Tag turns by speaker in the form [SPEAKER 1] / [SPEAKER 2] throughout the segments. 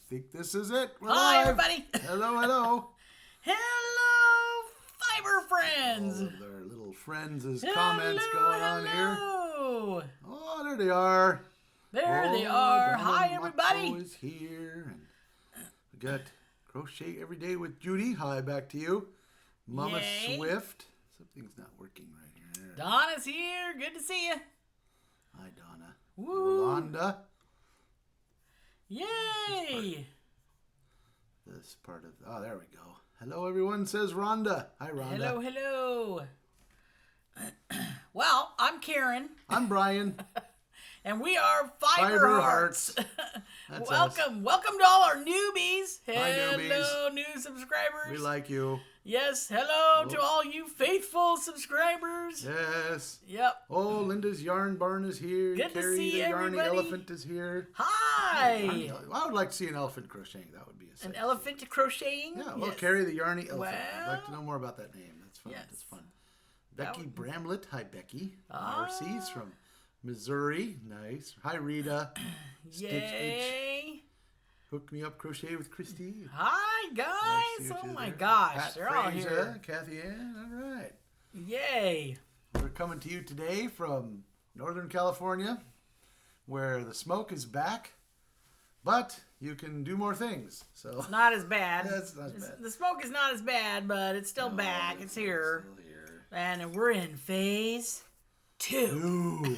[SPEAKER 1] think this is it. We're
[SPEAKER 2] Hi,
[SPEAKER 1] live.
[SPEAKER 2] everybody.
[SPEAKER 1] Hello.
[SPEAKER 2] Hello, fiber friends.
[SPEAKER 1] All of their little friends' comments going on here.
[SPEAKER 2] Hello.
[SPEAKER 1] Oh, there they are.
[SPEAKER 2] There they are.
[SPEAKER 1] Donna
[SPEAKER 2] Hi, everybody.
[SPEAKER 1] Mako is here. And we got Crochet Every Day with Judy. Hi, back to you. Mama
[SPEAKER 2] Yay.
[SPEAKER 1] Swift. Something's not working right here.
[SPEAKER 2] Donna's here. Good to see you.
[SPEAKER 1] Hi, Donna.
[SPEAKER 2] Woo.
[SPEAKER 1] Yolanda.
[SPEAKER 2] Yay.
[SPEAKER 1] This part of... Oh, there we go. Hello, everyone, says Rhonda. Hi, Rhonda.
[SPEAKER 2] Hello. Well, I'm Karen.
[SPEAKER 1] I'm Bryan.
[SPEAKER 2] And we are Fiber
[SPEAKER 1] Fiber
[SPEAKER 2] Hearts.
[SPEAKER 1] That's
[SPEAKER 2] Welcome to all our newbies.
[SPEAKER 1] Hi,
[SPEAKER 2] Hello,
[SPEAKER 1] newbies.
[SPEAKER 2] new subscribers.
[SPEAKER 1] We like you.
[SPEAKER 2] Yes, hello to all you faithful subscribers.
[SPEAKER 1] Yes.
[SPEAKER 2] Yep.
[SPEAKER 1] Oh, Linda's Yarn Barn is here.
[SPEAKER 2] Good to
[SPEAKER 1] Carrie
[SPEAKER 2] see
[SPEAKER 1] the
[SPEAKER 2] everybody.
[SPEAKER 1] Yarny Elephant is here.
[SPEAKER 2] Hi.
[SPEAKER 1] I would like to see an elephant crocheting. That would be a
[SPEAKER 2] An
[SPEAKER 1] sexy-
[SPEAKER 2] elephant crocheting?
[SPEAKER 1] Yeah, well,
[SPEAKER 2] Yes.
[SPEAKER 1] Carrie the Yarny Elephant. I'd like to
[SPEAKER 2] Well,
[SPEAKER 1] know more about that name. That's fun.
[SPEAKER 2] yes.
[SPEAKER 1] That's fun. Becky
[SPEAKER 2] would-
[SPEAKER 1] Bramlett. Hi, Becky.
[SPEAKER 2] Ah.
[SPEAKER 1] Marcy's from Missouri. Nice. Hi, Rita. Stitch Itch.
[SPEAKER 2] Yay.
[SPEAKER 1] Hook Me Up Crochet with Christy.
[SPEAKER 2] Hi,
[SPEAKER 1] Nice
[SPEAKER 2] guys.
[SPEAKER 1] to
[SPEAKER 2] Oh,
[SPEAKER 1] see you
[SPEAKER 2] my
[SPEAKER 1] there.
[SPEAKER 2] gosh.
[SPEAKER 1] Pat
[SPEAKER 2] They're all
[SPEAKER 1] Fraser,
[SPEAKER 2] here.
[SPEAKER 1] Kathy Ann. All right.
[SPEAKER 2] Yay.
[SPEAKER 1] We're coming to you today from Northern California, where the smoke is back, but you can do more things. So
[SPEAKER 2] It's not as bad.
[SPEAKER 1] That's not as bad.
[SPEAKER 2] The smoke is not as bad, but it's still back. It's here.
[SPEAKER 1] Still here.
[SPEAKER 2] And we're in phase 2.
[SPEAKER 1] Ooh.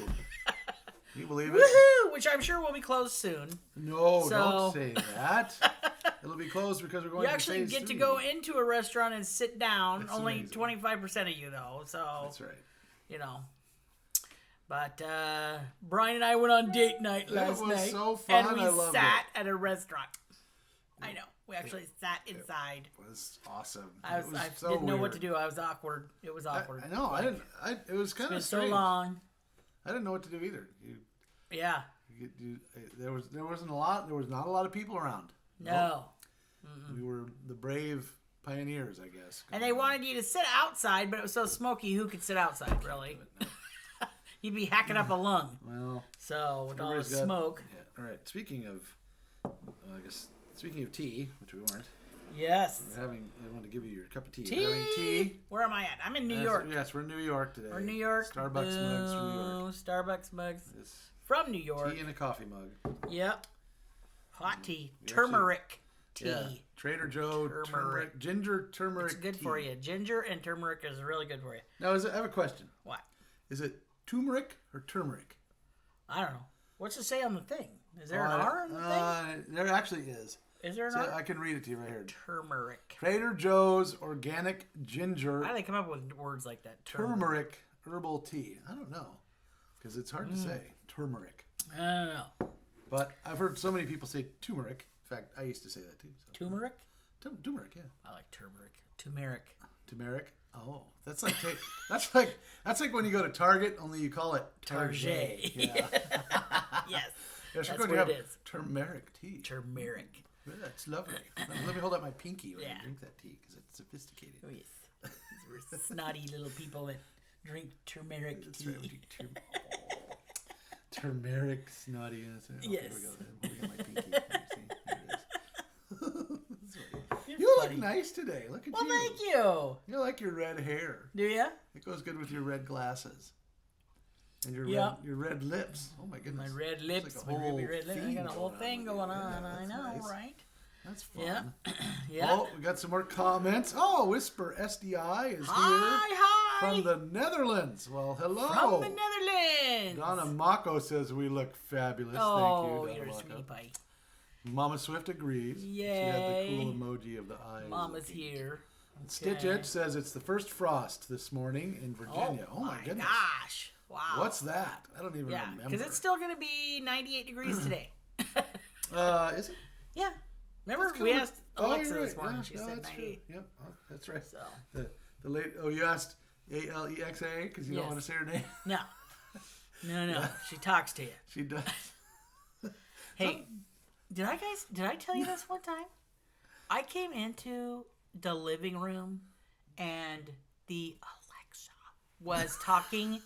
[SPEAKER 1] Can you believe it?
[SPEAKER 2] Woohoo! Which I'm sure will be closed soon.
[SPEAKER 1] No,
[SPEAKER 2] So-
[SPEAKER 1] don't say that. It'll be closed because we're going
[SPEAKER 2] You
[SPEAKER 1] to
[SPEAKER 2] actually
[SPEAKER 1] phase
[SPEAKER 2] get to
[SPEAKER 1] 3.
[SPEAKER 2] go into a restaurant and sit down.
[SPEAKER 1] That's
[SPEAKER 2] Only
[SPEAKER 1] amazing.
[SPEAKER 2] 25% of you, though. So,
[SPEAKER 1] That's right.
[SPEAKER 2] you know. But Bryan and I went on date night last
[SPEAKER 1] was
[SPEAKER 2] night.
[SPEAKER 1] so fun.
[SPEAKER 2] And we
[SPEAKER 1] I loved
[SPEAKER 2] sat at a restaurant. I know. We actually sat inside.
[SPEAKER 1] It was awesome.
[SPEAKER 2] I
[SPEAKER 1] It was so
[SPEAKER 2] didn't know what
[SPEAKER 1] weird.
[SPEAKER 2] to do. I was awkward. It was awkward.
[SPEAKER 1] I know. I didn't. It was kind of
[SPEAKER 2] It's so
[SPEAKER 1] strange.
[SPEAKER 2] long.
[SPEAKER 1] I didn't know what to do either.
[SPEAKER 2] Yeah.
[SPEAKER 1] There wasn't a lot. There was not a lot of people around.
[SPEAKER 2] No.
[SPEAKER 1] We were the brave pioneers, I guess.
[SPEAKER 2] And they wanted you to sit outside, but it was so smoky. Who could sit outside, really? You'd be hacking up a lung.
[SPEAKER 1] Well,
[SPEAKER 2] So with all the
[SPEAKER 1] everybody's got-
[SPEAKER 2] smoke.
[SPEAKER 1] Yeah. All right. Speaking of tea, which we weren't.
[SPEAKER 2] Yes.
[SPEAKER 1] I want to give you your cup of tea.
[SPEAKER 2] Tea.
[SPEAKER 1] We're having tea.
[SPEAKER 2] Where am I at? I'm in New York.
[SPEAKER 1] Yes, we're in New York today.
[SPEAKER 2] We're in New York.
[SPEAKER 1] Starbucks mugs from New York.
[SPEAKER 2] Boo. Starbucks mugs
[SPEAKER 1] This
[SPEAKER 2] from New York.
[SPEAKER 1] tea in a coffee mug.
[SPEAKER 2] Yep. Hot tea.
[SPEAKER 1] We
[SPEAKER 2] Turmeric tea.
[SPEAKER 1] Yeah. Trader Joe
[SPEAKER 2] Turmeric.
[SPEAKER 1] ginger turmeric.
[SPEAKER 2] It's good
[SPEAKER 1] tea.
[SPEAKER 2] for you. Ginger and turmeric is really good for you.
[SPEAKER 1] Now, I have a question.
[SPEAKER 2] What?
[SPEAKER 1] Is it turmeric or turmeric?
[SPEAKER 2] I don't know. What's it say on the thing? Is there an R on the thing?
[SPEAKER 1] There actually is.
[SPEAKER 2] Is there an
[SPEAKER 1] So
[SPEAKER 2] R?
[SPEAKER 1] I can read it to you right here.
[SPEAKER 2] Turmeric.
[SPEAKER 1] Trader Joe's organic ginger
[SPEAKER 2] How do they come up with words like that?
[SPEAKER 1] turmeric herbal tea. I don't know, because it's hard to say turmeric.
[SPEAKER 2] I don't know.
[SPEAKER 1] But I've heard so many people say turmeric. In fact, I used to say that too. So.
[SPEAKER 2] Turmeric?
[SPEAKER 1] Turmeric, yeah.
[SPEAKER 2] I like turmeric. Turmeric.
[SPEAKER 1] Turmeric. Oh, that's like that's like when you go to Target, only you call it Target.
[SPEAKER 2] Target.
[SPEAKER 1] Yeah.
[SPEAKER 2] Yes.
[SPEAKER 1] Yes,
[SPEAKER 2] That's
[SPEAKER 1] we're going
[SPEAKER 2] what
[SPEAKER 1] to
[SPEAKER 2] it
[SPEAKER 1] have
[SPEAKER 2] is.
[SPEAKER 1] turmeric tea.
[SPEAKER 2] Turmeric.
[SPEAKER 1] That's lovely. Let me hold up my pinky when
[SPEAKER 2] Yeah.
[SPEAKER 1] I drink that tea because it's sophisticated.
[SPEAKER 2] Oh, yes. We're snotty little people that drink turmeric
[SPEAKER 1] That's
[SPEAKER 2] tea.
[SPEAKER 1] right. We do turmeric snottiness. Oh,
[SPEAKER 2] Yes.
[SPEAKER 1] Here we go. I'm holding up my pinky. See, there it is. That's right.
[SPEAKER 2] You're
[SPEAKER 1] You look
[SPEAKER 2] funny.
[SPEAKER 1] nice today. Look at
[SPEAKER 2] Well,
[SPEAKER 1] you.
[SPEAKER 2] thank you.
[SPEAKER 1] You like your red hair.
[SPEAKER 2] Do ya?
[SPEAKER 1] It goes good with your red glasses. And your
[SPEAKER 2] Yeah.
[SPEAKER 1] your red lips. Oh my
[SPEAKER 2] My
[SPEAKER 1] goodness.
[SPEAKER 2] red
[SPEAKER 1] It's
[SPEAKER 2] lips,
[SPEAKER 1] like a
[SPEAKER 2] my ruby
[SPEAKER 1] whole
[SPEAKER 2] red lips. I
[SPEAKER 1] theme
[SPEAKER 2] got a whole
[SPEAKER 1] going
[SPEAKER 2] thing
[SPEAKER 1] on
[SPEAKER 2] going
[SPEAKER 1] with you.
[SPEAKER 2] on.
[SPEAKER 1] Yeah,
[SPEAKER 2] I
[SPEAKER 1] that's
[SPEAKER 2] know,
[SPEAKER 1] nice.
[SPEAKER 2] right?
[SPEAKER 1] That's fun.
[SPEAKER 2] Yeah. Yeah.
[SPEAKER 1] Oh, we got some more comments. Oh, Whisper SDI is here
[SPEAKER 2] Hi.
[SPEAKER 1] from the Netherlands. Well, hello.
[SPEAKER 2] From the Netherlands.
[SPEAKER 1] Donna Mako says we look fabulous.
[SPEAKER 2] Oh,
[SPEAKER 1] Thank you,
[SPEAKER 2] you're a
[SPEAKER 1] Donna
[SPEAKER 2] sweetie
[SPEAKER 1] Mako.
[SPEAKER 2] pie.
[SPEAKER 1] Mama Swift agrees. She had the cool emoji of the eyes.
[SPEAKER 2] Mama's
[SPEAKER 1] looking.
[SPEAKER 2] here.
[SPEAKER 1] Stitch
[SPEAKER 2] Okay.
[SPEAKER 1] It says it's the first frost this morning in Virginia. Oh, my goodness.
[SPEAKER 2] Gosh. Wow.
[SPEAKER 1] What's that? I don't even
[SPEAKER 2] Yeah,
[SPEAKER 1] remember.
[SPEAKER 2] because it's still going to be 98 degrees today.
[SPEAKER 1] Is it?
[SPEAKER 2] Yeah. Remember,
[SPEAKER 1] It's
[SPEAKER 2] we
[SPEAKER 1] kinda-
[SPEAKER 2] asked
[SPEAKER 1] Oh,
[SPEAKER 2] Alexa
[SPEAKER 1] you're
[SPEAKER 2] this
[SPEAKER 1] right.
[SPEAKER 2] morning.
[SPEAKER 1] Yeah,
[SPEAKER 2] She
[SPEAKER 1] no,
[SPEAKER 2] said
[SPEAKER 1] that's true.
[SPEAKER 2] 98.
[SPEAKER 1] Yep, oh, that's right.
[SPEAKER 2] So,
[SPEAKER 1] The late. Oh, you asked Alexa because you don't
[SPEAKER 2] Yes.
[SPEAKER 1] want to say her name.
[SPEAKER 2] no. No. She talks to you.
[SPEAKER 1] She does.
[SPEAKER 2] Hey, did I tell you this one time? I came into the living room and the Alexa was talking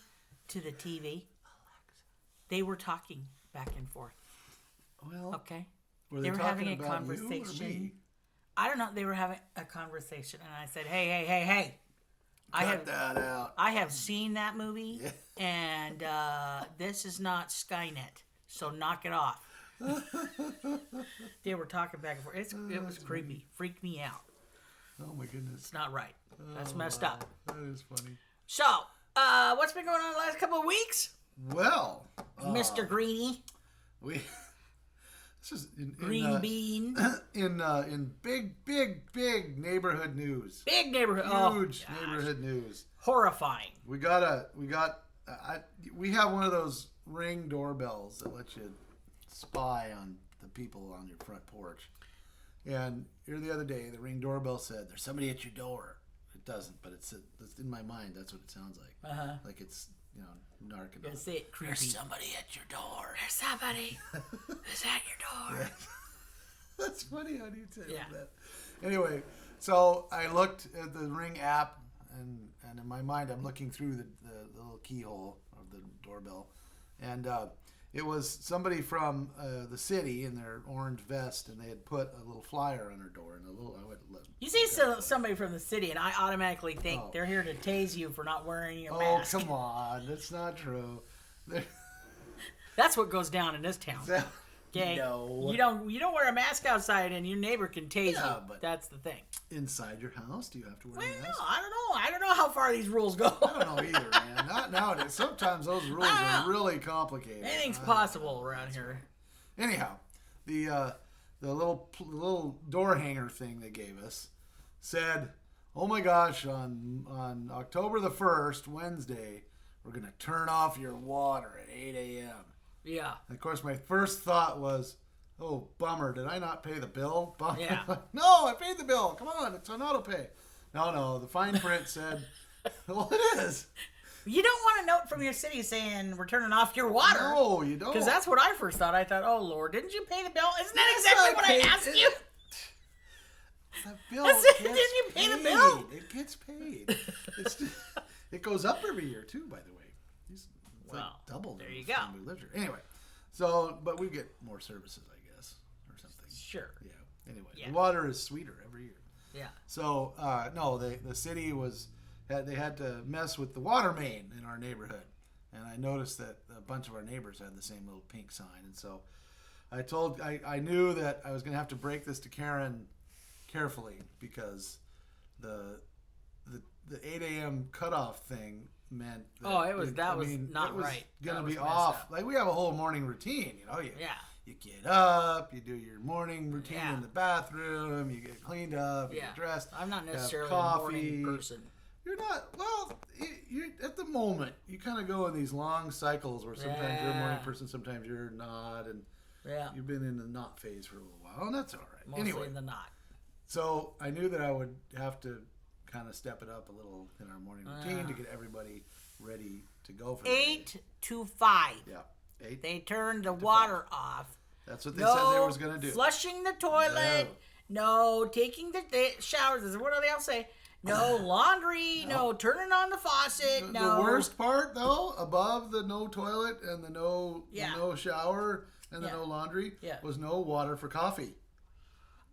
[SPEAKER 2] to the TV. They were talking back and forth.
[SPEAKER 1] Well,
[SPEAKER 2] Okay.
[SPEAKER 1] Were
[SPEAKER 2] They were having a
[SPEAKER 1] talking about you or
[SPEAKER 2] conversation.
[SPEAKER 1] me?
[SPEAKER 2] I don't know. They were having a conversation, and I said, "Hey!
[SPEAKER 1] Cut that out.
[SPEAKER 2] I have seen that movie,
[SPEAKER 1] Yeah.
[SPEAKER 2] and this is not Skynet, so knock it off." They were talking back and forth. It was creepy. Freaked me out.
[SPEAKER 1] Oh my goodness.
[SPEAKER 2] It's not right. That's messed up.
[SPEAKER 1] That is funny.
[SPEAKER 2] So, what's been going on the last couple of weeks,
[SPEAKER 1] Well,
[SPEAKER 2] Mr. Greenie?
[SPEAKER 1] This is
[SPEAKER 2] Green Bean.
[SPEAKER 1] in big neighborhood news.
[SPEAKER 2] Big neighborhood.
[SPEAKER 1] Huge neighborhood news.
[SPEAKER 2] Horrifying.
[SPEAKER 1] We have one of those Ring doorbells that lets you spy on the people on your front porch. And here the other day, the Ring doorbell said, "There's somebody at your door." It doesn't, but it's in my mind. That's what it sounds like. Like it's narking.
[SPEAKER 2] That's it. Creepy.
[SPEAKER 1] There's somebody at your door.
[SPEAKER 2] There's somebody who's at your door.
[SPEAKER 1] Yeah. That's funny how you say
[SPEAKER 2] Yeah.
[SPEAKER 1] that. Anyway, so I looked at the Ring app, and in my mind, I'm looking through the little keyhole of the doorbell, and it was somebody from the city in their orange vest, and they had put a little flyer on her door, and
[SPEAKER 2] You see somebody from the city, and I automatically think they're here to tase you for not wearing your mask.
[SPEAKER 1] Oh, come on. That's not true.
[SPEAKER 2] That's what goes down in this town. Okay?
[SPEAKER 1] No.
[SPEAKER 2] You don't wear a mask outside, and your neighbor can tase you.
[SPEAKER 1] But
[SPEAKER 2] that's the thing.
[SPEAKER 1] Inside your house, do you have to wear a mask?
[SPEAKER 2] No, I don't know. I don't know how far these rules go.
[SPEAKER 1] I don't know either, man. Not nowadays. Sometimes those rules are really complicated.
[SPEAKER 2] Anything's possible around here.
[SPEAKER 1] Anyhow, the little door hanger thing they gave us said, "Oh my gosh, on October the 1st, Wednesday, we're gonna turn off your water at 8 a.m."
[SPEAKER 2] Yeah.
[SPEAKER 1] And of course, my first thought was, "Oh, bummer! Did I not pay the bill?" Bummer.
[SPEAKER 2] Yeah.
[SPEAKER 1] No, I paid the bill. Come on, it's on auto pay. No, the fine print said, "Well, it is."
[SPEAKER 2] You don't want a note from your city saying we're turning off your water.
[SPEAKER 1] No, you don't.
[SPEAKER 2] Because that's what I first thought. I thought, oh, Lord, didn't you pay the bill? Isn't that exactly what I asked you?
[SPEAKER 1] The bill
[SPEAKER 2] Didn't you pay the bill?
[SPEAKER 1] It gets paid. It goes up every year, too, by the way. It's like double.
[SPEAKER 2] There you go.
[SPEAKER 1] We lived here. Anyway, so, but we get more services, I guess, or something.
[SPEAKER 2] Sure.
[SPEAKER 1] Yeah. Anyway,
[SPEAKER 2] Yeah.
[SPEAKER 1] the water is sweeter every year.
[SPEAKER 2] Yeah.
[SPEAKER 1] So, no, the city they had to mess with the water main in our neighborhood. And I noticed that a bunch of our neighbors had the same little pink sign. And so I knew that I was going to have to break this to Karen carefully, because the 8 a.m. cutoff thing meant that,
[SPEAKER 2] it was not right.
[SPEAKER 1] Going to
[SPEAKER 2] That was
[SPEAKER 1] be
[SPEAKER 2] messed
[SPEAKER 1] off.
[SPEAKER 2] up.
[SPEAKER 1] Like, we have a whole morning routine,
[SPEAKER 2] Yeah.
[SPEAKER 1] You get up, you do your morning routine
[SPEAKER 2] Yeah.
[SPEAKER 1] in the bathroom, you get cleaned up, you get dressed.
[SPEAKER 2] I'm not
[SPEAKER 1] you have
[SPEAKER 2] necessarily a
[SPEAKER 1] coffee.
[SPEAKER 2] morning person.
[SPEAKER 1] You're not, well, you at the moment, you kind of go in these long cycles where sometimes you're a morning person, sometimes you're not, and you've been in the not phase for a little while, and that's all right.
[SPEAKER 2] Mostly
[SPEAKER 1] Anyway,
[SPEAKER 2] in the not.
[SPEAKER 1] so I knew that I would have to kind of step it up a little in our morning routine to get everybody ready to go for the day.
[SPEAKER 2] 8 to 5.
[SPEAKER 1] Yeah. 8.
[SPEAKER 2] They turned the water off.
[SPEAKER 1] That's what they said they was going to do.
[SPEAKER 2] Flushing the toilet. No taking the showers. This is what they all say. No laundry. No turning on the faucet.
[SPEAKER 1] The worst part, though, above the no toilet and the no shower and the no laundry, was no water for coffee.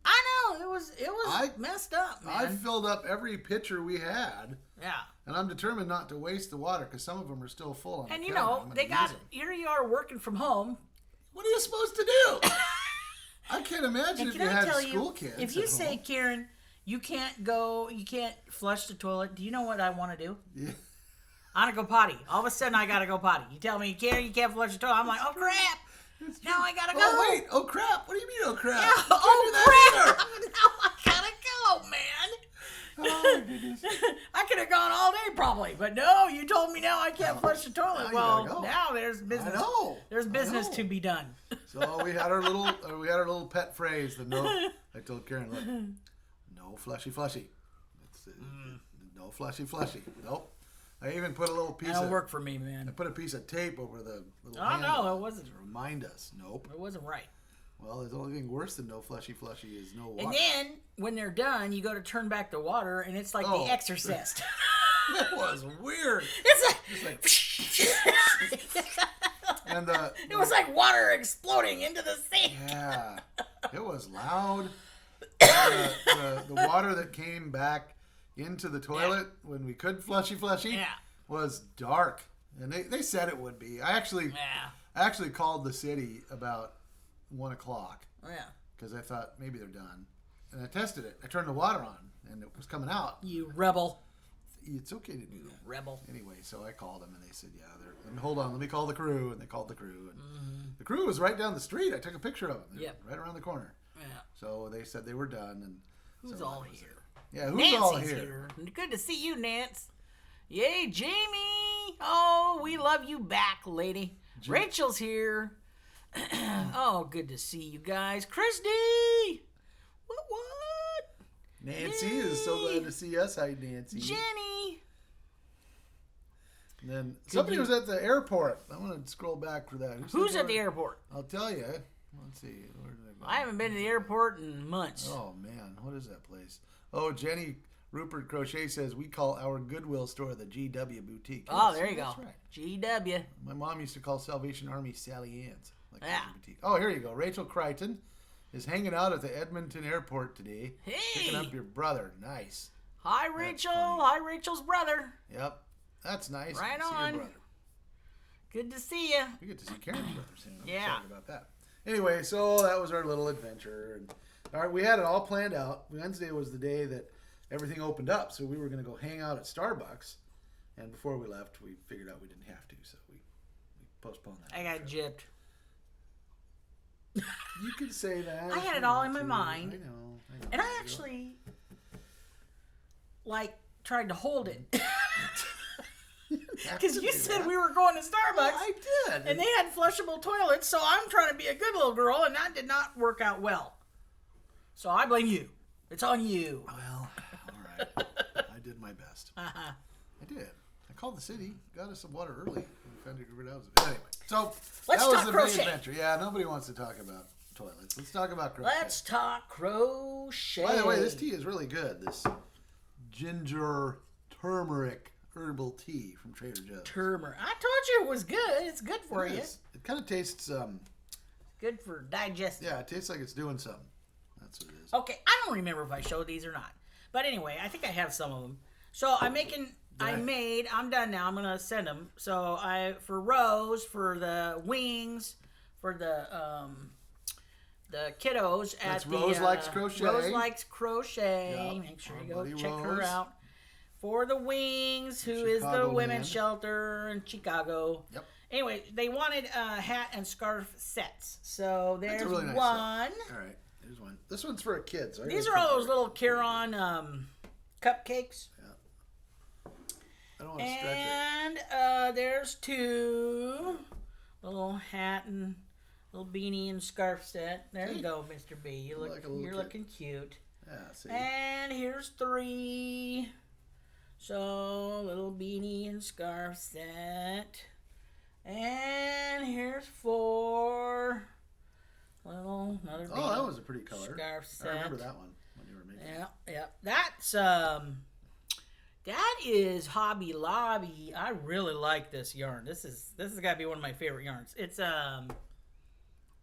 [SPEAKER 2] I know. It was messed up, man.
[SPEAKER 1] I filled up every pitcher we had.
[SPEAKER 2] Yeah.
[SPEAKER 1] And I'm determined not to waste the water, because some of them are still full on
[SPEAKER 2] And
[SPEAKER 1] the
[SPEAKER 2] you
[SPEAKER 1] counter.
[SPEAKER 2] know,
[SPEAKER 1] I'm gonna
[SPEAKER 2] they
[SPEAKER 1] use
[SPEAKER 2] got,
[SPEAKER 1] them.
[SPEAKER 2] here you are working from home.
[SPEAKER 1] What are you supposed to do? I can't imagine if you had school kids.
[SPEAKER 2] If you
[SPEAKER 1] at
[SPEAKER 2] say,
[SPEAKER 1] home.
[SPEAKER 2] Karen, you can't flush the toilet, do you know what I want to do?
[SPEAKER 1] Yeah.
[SPEAKER 2] I want to go potty. All of a sudden, I got to go potty. You tell me, Karen, you can't flush the toilet. I'm like, oh, crap. Now I got to go.
[SPEAKER 1] Oh, wait. Oh, crap. What do you mean, oh, crap?
[SPEAKER 2] Yeah,
[SPEAKER 1] You can't do
[SPEAKER 2] crap.
[SPEAKER 1] that either.
[SPEAKER 2] Now I got to go, man.
[SPEAKER 1] Oh, my goodness.
[SPEAKER 2] I could have gone all day probably, but no, you told me now I can't flush the toilet.
[SPEAKER 1] Now you
[SPEAKER 2] Well,
[SPEAKER 1] gotta go.
[SPEAKER 2] now there's business.
[SPEAKER 1] I know.
[SPEAKER 2] There's business
[SPEAKER 1] I know.
[SPEAKER 2] to be done.
[SPEAKER 1] So we had our little pet phrase. I told Karen, look, no flushy. It's, no flushy. Nope. I even put a little piece.
[SPEAKER 2] That'll work for me, man.
[SPEAKER 1] I put a piece of tape over the little.
[SPEAKER 2] Oh
[SPEAKER 1] handle
[SPEAKER 2] no, it wasn't.
[SPEAKER 1] to remind us. Nope.
[SPEAKER 2] It wasn't right.
[SPEAKER 1] Well, the only thing worse than no flushy is no water.
[SPEAKER 2] And then when they're done, you go to turn back the water, and it's like The Exorcist.
[SPEAKER 1] That was weird.
[SPEAKER 2] It's like
[SPEAKER 1] And
[SPEAKER 2] it was like water exploding into the sink.
[SPEAKER 1] yeah. It was loud. The water that came back into the toilet when we could flushy was dark. And they said it would be. I actually called the city about 1 o'clock.
[SPEAKER 2] Yeah.
[SPEAKER 1] Because I thought maybe they're done. And I tested it. I turned the water on and it was coming out.
[SPEAKER 2] You rebel.
[SPEAKER 1] It's okay to do that.
[SPEAKER 2] Rebel.
[SPEAKER 1] Anyway, so I called them and they said, yeah, hold on, let me call the crew. And they called the crew. And the crew was right down the street. I took a picture of them.
[SPEAKER 2] Yep.
[SPEAKER 1] Right around the corner.
[SPEAKER 2] Yeah.
[SPEAKER 1] So they said they were done. And
[SPEAKER 2] who's
[SPEAKER 1] so
[SPEAKER 2] all here?
[SPEAKER 1] Yeah, who's
[SPEAKER 2] Nancy's
[SPEAKER 1] all here?
[SPEAKER 2] Good to see you, Nance. Yay, Jamie. Oh, we love you back, lady. Rachel's here. Oh, good to see you guys. Christy! What?
[SPEAKER 1] Nancy
[SPEAKER 2] Yay.
[SPEAKER 1] is so glad to see us. Hi, Nancy.
[SPEAKER 2] Jenny!
[SPEAKER 1] And then somebody was at the airport. I want to scroll back for that.
[SPEAKER 2] Who's at the airport?
[SPEAKER 1] I'll tell you. Let's see. Where did I go?
[SPEAKER 2] I haven't been to the airport in months.
[SPEAKER 1] Oh, man. What is that place? Oh, Jenny Rupert Crochet says we call our Goodwill store the GW Boutique.
[SPEAKER 2] Oh, there you
[SPEAKER 1] that's
[SPEAKER 2] go.
[SPEAKER 1] Right.
[SPEAKER 2] GW.
[SPEAKER 1] My mom used to call Salvation Army Sally Ann's. Like
[SPEAKER 2] Yeah.
[SPEAKER 1] Boutique. Oh, here you go. Rachel Crichton is hanging out at the Edmonton airport today.
[SPEAKER 2] Hey.
[SPEAKER 1] Picking up your brother. Nice.
[SPEAKER 2] Hi, Rachel.
[SPEAKER 1] funny.
[SPEAKER 2] Hi, Rachel's brother.
[SPEAKER 1] Yep. That's nice.
[SPEAKER 2] Right
[SPEAKER 1] Good to see
[SPEAKER 2] on.
[SPEAKER 1] your brother.
[SPEAKER 2] Good to see you.
[SPEAKER 1] We get to see Karen's brother soon. I'm
[SPEAKER 2] Yeah.
[SPEAKER 1] excited about that. Anyway, so that was our little adventure. And, all right, we had it all planned out. Wednesday was the day that everything opened up, so we were going to go hang out at Starbucks. And before we left, we figured out we didn't have to, so we postponed that.
[SPEAKER 2] I got gypped.
[SPEAKER 1] You could say that.
[SPEAKER 2] I had
[SPEAKER 1] if
[SPEAKER 2] it
[SPEAKER 1] you
[SPEAKER 2] all
[SPEAKER 1] want
[SPEAKER 2] in my
[SPEAKER 1] to.
[SPEAKER 2] mind.
[SPEAKER 1] I know.
[SPEAKER 2] And I actually, tried to hold it. Because you said we were going to Starbucks.
[SPEAKER 1] Well, I did.
[SPEAKER 2] And they had flushable toilets, so I'm trying to be a good little girl, and that did not work out well. So I blame you. It's on you.
[SPEAKER 1] Well, all right. I did my best.
[SPEAKER 2] Uh-huh.
[SPEAKER 1] I did. I called the city, got us some water early, and found out anyway. So
[SPEAKER 2] Let's
[SPEAKER 1] that was
[SPEAKER 2] talk
[SPEAKER 1] the
[SPEAKER 2] crochet.
[SPEAKER 1] big adventure. Yeah, nobody wants to talk about toilets. Let's talk about crochet.
[SPEAKER 2] Let's talk crochet.
[SPEAKER 1] By the way, this tea is really good. This ginger turmeric herbal tea from Trader Joe's.
[SPEAKER 2] Turmeric. I told you it was good. It's good for you.
[SPEAKER 1] It kind of tastes.
[SPEAKER 2] Good for digestion.
[SPEAKER 1] Yeah, it tastes like it's doing something. That's what it is.
[SPEAKER 2] Okay, I don't remember if I showed these or not. But anyway, I think I have some of them. So I'm done now. I'm going to send them. So for Rose, for the wings, for the kiddos
[SPEAKER 1] That's
[SPEAKER 2] at the
[SPEAKER 1] Rose Likes Crochet.
[SPEAKER 2] Rose Likes Crochet.
[SPEAKER 1] Yep.
[SPEAKER 2] Make sure
[SPEAKER 1] Our
[SPEAKER 2] you go
[SPEAKER 1] buddy
[SPEAKER 2] check her
[SPEAKER 1] Rose.
[SPEAKER 2] out. For the wings, who is the
[SPEAKER 1] Chicago
[SPEAKER 2] women's
[SPEAKER 1] man.
[SPEAKER 2] shelter in Chicago.
[SPEAKER 1] Yep.
[SPEAKER 2] Anyway, they wanted hat and scarf sets. So there's
[SPEAKER 1] That's a really nice
[SPEAKER 2] one.
[SPEAKER 1] set. All right, here's one. This one's for kids. So
[SPEAKER 2] These are all those little Kieran cupcakes.
[SPEAKER 1] I don't want to stretch it.
[SPEAKER 2] And there's two. Little hat and little beanie and scarf set. There you go, Mr. B. You're looking cute.
[SPEAKER 1] Yeah, see.
[SPEAKER 2] And here's three. So, little beanie and scarf set. And here's four. Another beanie.
[SPEAKER 1] Oh, that was a pretty color.
[SPEAKER 2] Scarf set.
[SPEAKER 1] I remember that one when you were making it.
[SPEAKER 2] Yeah. That is Hobby Lobby. I really like this yarn. This has got to be one of my favorite yarns. It's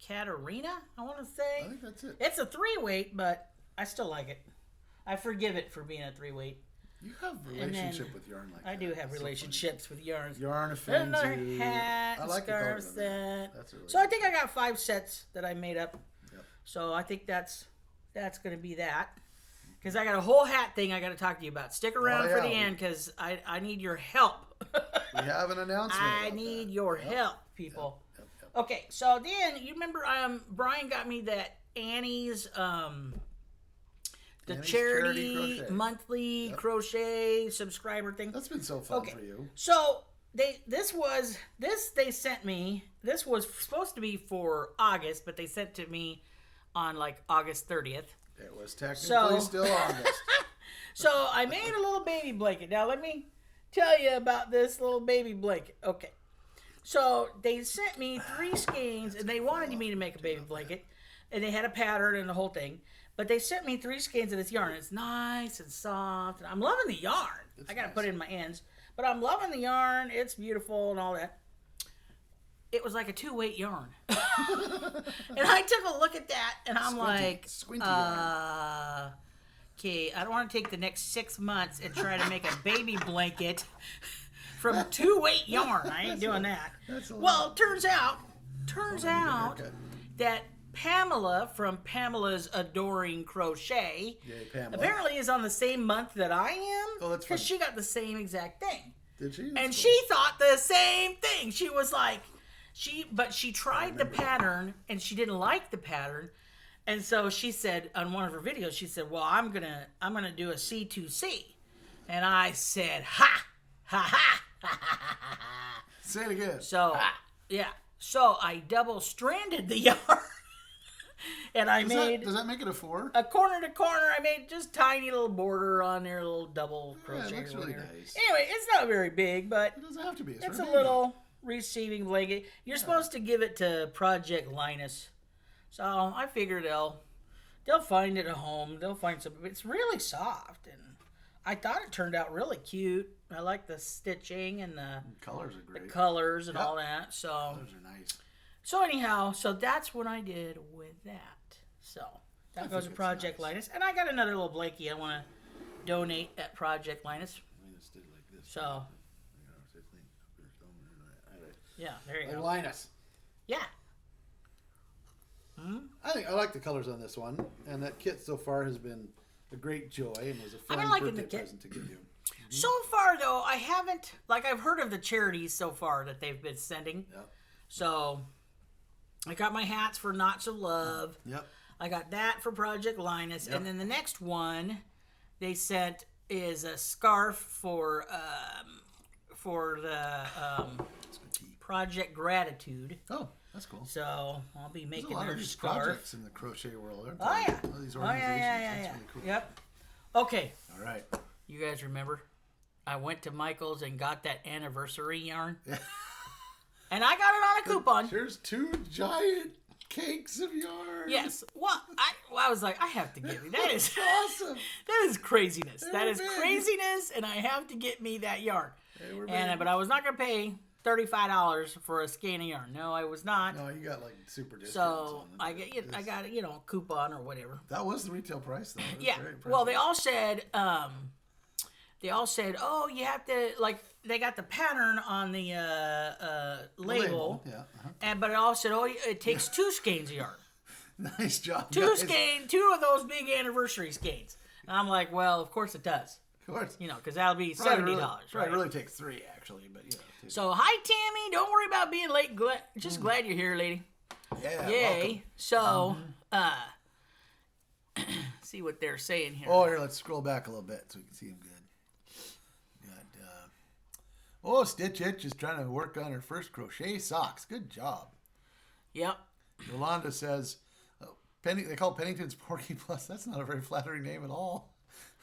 [SPEAKER 2] Katarina, I want to say.
[SPEAKER 1] I think that's it.
[SPEAKER 2] It's a 3-weight, but I still like it. I forgive it for being a 3-weight.
[SPEAKER 1] You have a relationship with yarn like that.
[SPEAKER 2] I do have
[SPEAKER 1] That's
[SPEAKER 2] relationships with yarns.
[SPEAKER 1] Yarn
[SPEAKER 2] There's
[SPEAKER 1] offends
[SPEAKER 2] another
[SPEAKER 1] you.
[SPEAKER 2] hat,
[SPEAKER 1] I like the
[SPEAKER 2] scarf
[SPEAKER 1] color of that.
[SPEAKER 2] set.
[SPEAKER 1] That's really
[SPEAKER 2] So I think I got 5 sets that I made up.
[SPEAKER 1] Yep.
[SPEAKER 2] So I think that's going to be that. Because I got a whole hat thing I got to talk to you about. Stick around for the end because I need your help.
[SPEAKER 1] We have an announcement.
[SPEAKER 2] I need your help, people.
[SPEAKER 1] Yep.
[SPEAKER 2] Okay, so then you remember Bryan got me that Annie's the
[SPEAKER 1] Annie's
[SPEAKER 2] charity
[SPEAKER 1] crochet.
[SPEAKER 2] monthly crochet subscriber thing.
[SPEAKER 1] That's been so fun for you.
[SPEAKER 2] So they sent me. This was supposed to be for August, but they sent to me on like August 30th.
[SPEAKER 1] It was technically still August.
[SPEAKER 2] So I made a little baby blanket. Now let me tell you about this little baby blanket. Okay. So they sent me 3 skeins, and they wanted me to make a baby blanket, and they had a pattern and the whole thing. But they sent me 3 skeins of this yarn. It's nice and soft, and I'm loving the yarn. I gotta put it in my ends, but I'm loving the yarn. It's beautiful and all that. it was like a 2-weight yarn. And I took a look at that, and I'm
[SPEAKER 1] Squinty yarn.
[SPEAKER 2] Okay, I don't want to take the next 6 months and try to make a baby blanket from 2-weight yarn. I ain't doing that. Well, turns out that Pamela from Pamela's Adoring Crochet apparently is on the same month that I am.
[SPEAKER 1] Oh, that's
[SPEAKER 2] because she got the same exact thing.
[SPEAKER 1] Did she?
[SPEAKER 2] And she thought the same thing. She was like, she tried the pattern and she didn't like the pattern. And so she said on one of her videos, she said, well, I'm gonna do a C2C. And I said, ha, ha, ha, ha, ha, ha, ha.
[SPEAKER 1] Say it again.
[SPEAKER 2] So, yeah. So I double stranded the yarn. And
[SPEAKER 1] does that make it a 4?
[SPEAKER 2] A corner to corner. I made just tiny little border on there, a little double crochet.
[SPEAKER 1] That's really nice.
[SPEAKER 2] Anyway, it's not very big, but
[SPEAKER 1] it doesn't have to be.
[SPEAKER 2] It's a little receiving blanket. You're supposed to give it to Project Linus. So I figured they'll find it at home. They'll find something. It's really soft, and I thought it turned out really cute. I like the stitching and the
[SPEAKER 1] colors are great.
[SPEAKER 2] The colors and all that. So
[SPEAKER 1] colors are nice.
[SPEAKER 2] So anyhow, that's what I did with that. So that goes to Project Linus, and I got another little blankie I want to donate at Project Linus.
[SPEAKER 1] Linus did like this.
[SPEAKER 2] So yeah, there you go.
[SPEAKER 1] Linus.
[SPEAKER 2] Yeah.
[SPEAKER 1] I like the colors on this one, and that kit so far has been a great joy and was a fun birthday present to give you.
[SPEAKER 2] So far, though, I haven't, I've heard of the charities so far that they've been sending.
[SPEAKER 1] Yep.
[SPEAKER 2] So I got my hats for Knots of Love.
[SPEAKER 1] Yep.
[SPEAKER 2] I got that for Project Linus, and then the next one they sent is a scarf for the Project Gratitude.
[SPEAKER 1] Oh, that's cool.
[SPEAKER 2] So I'll be making
[SPEAKER 1] there's a lot
[SPEAKER 2] their
[SPEAKER 1] of these
[SPEAKER 2] scarf.
[SPEAKER 1] projects in the crochet world, aren't
[SPEAKER 2] Oh yeah.
[SPEAKER 1] All these organizations.
[SPEAKER 2] Yeah.
[SPEAKER 1] That's really cool.
[SPEAKER 2] Yep. Okay.
[SPEAKER 1] All right.
[SPEAKER 2] You guys remember? I went to Michael's and got that anniversary yarn. And I got it on a coupon.
[SPEAKER 1] Here's 2 giant cakes of yarn.
[SPEAKER 2] Yes. Well, I was like, I have to get me. That is
[SPEAKER 1] awesome.
[SPEAKER 2] That is craziness. That is craziness, and I have to get me that yarn. But I was not going to pay $35 for a skein of yarn. No, I was not.
[SPEAKER 1] No, you got super discounts.
[SPEAKER 2] So I got a coupon or whatever.
[SPEAKER 1] That was the retail price, though.
[SPEAKER 2] Yeah. Well, they all said, oh, you have to they got the pattern on the label.
[SPEAKER 1] Yeah.
[SPEAKER 2] But it all said, oh, it takes 2 skeins of yarn.
[SPEAKER 1] Nice job.
[SPEAKER 2] 2 of those big anniversary skeins. And I'm like, well, of course it does.
[SPEAKER 1] Of course.
[SPEAKER 2] Because that'll be $70. Right?
[SPEAKER 1] It really takes 3, actually, but yeah.
[SPEAKER 2] So, hi, Tammy. Don't worry about being late. Just glad you're here, lady.
[SPEAKER 1] Yeah.
[SPEAKER 2] Yay. Welcome. So, see what they're saying here.
[SPEAKER 1] Oh, here, let's scroll back a little bit so we can see them good. Stitch Itch is trying to work on her first crochet socks. Good job.
[SPEAKER 2] Yep.
[SPEAKER 1] Yolanda says, they call Pennington's Porky Plus. That's not a very flattering name at all.